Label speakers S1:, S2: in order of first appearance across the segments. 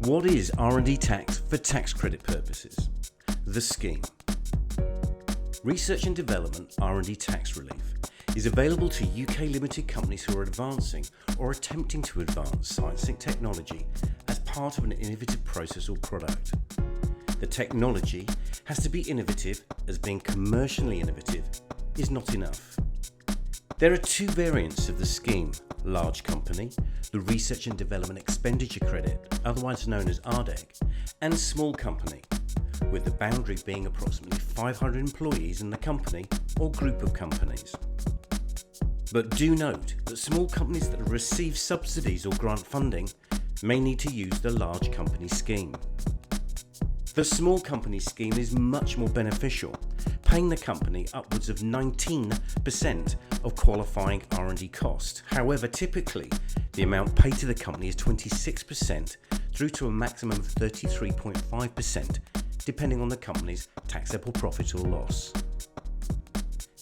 S1: What is R&D tax for tax credit purposes? The scheme. Research and development R&D tax relief is available to UK limited companies who are advancing or attempting to advance science and technology as part of an innovative process or product. The technology has to be innovative, as being commercially innovative is not enough. There are two variants of the scheme: large company, the Research and Development Expenditure Credit, otherwise known as RDEC, and small company, with the boundary being approximately 500 employees in the company or group of companies. But do note that small companies that receive subsidies or grant funding may need to use the large company scheme. The small company scheme is much more beneficial, paying the company upwards of 19% of qualifying R&D cost. However, typically the amount paid to the company is 26% through to a maximum of 33.5%, depending on the company's taxable profit or loss.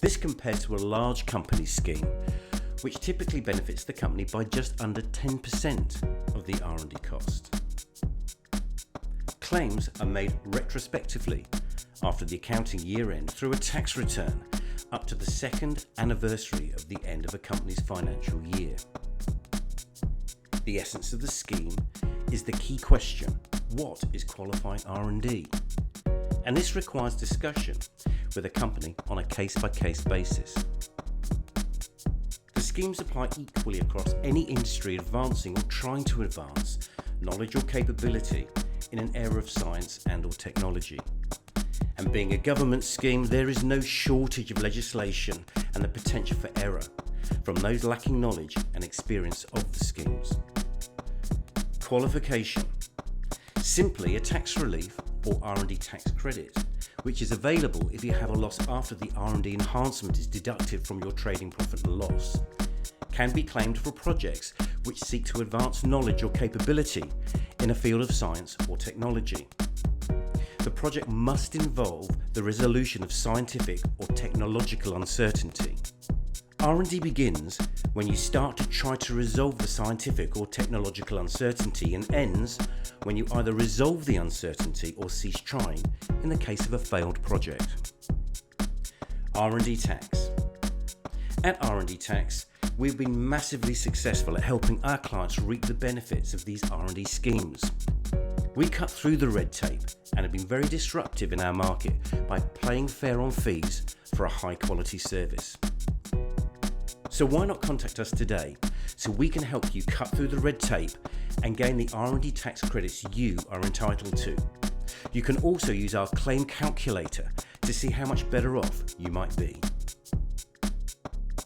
S1: This compared to a large company scheme, which typically benefits the company by just under 10% of the R&D cost. Claims are made retrospectively after the accounting year end through a tax return up to the second anniversary of the end of a company's financial year. The essence of the scheme is the key question: what is qualifying R&D? And this requires discussion with a company on a case-by-case basis. The schemes apply equally across any industry advancing or trying to advance knowledge or capability in an area of science and/or technology. And being a government scheme, there is no shortage of legislation and the potential for error from those lacking knowledge and experience of the schemes. Qualification: simply a tax relief or R&D tax credit, which is available if you have a loss after the R&D enhancement is deducted from your trading profit and loss, can be claimed for projects which seek to advance knowledge or capability in a field of science or technology. The project must involve the resolution of scientific or technological uncertainty. R&D begins when you start to try to resolve the scientific or technological uncertainty, and ends when you either resolve the uncertainty or cease trying in the case of a failed project. R&D tax. At R&D tax, we've been massively successful at helping our clients reap the benefits of these R&D schemes. We cut through the red tape and have been very disruptive in our market by playing fair on fees for a high quality service. So why not contact us today so we can help you cut through the red tape and gain the R&D tax credits you are entitled to. You can also use our claim calculator to see how much better off you might be.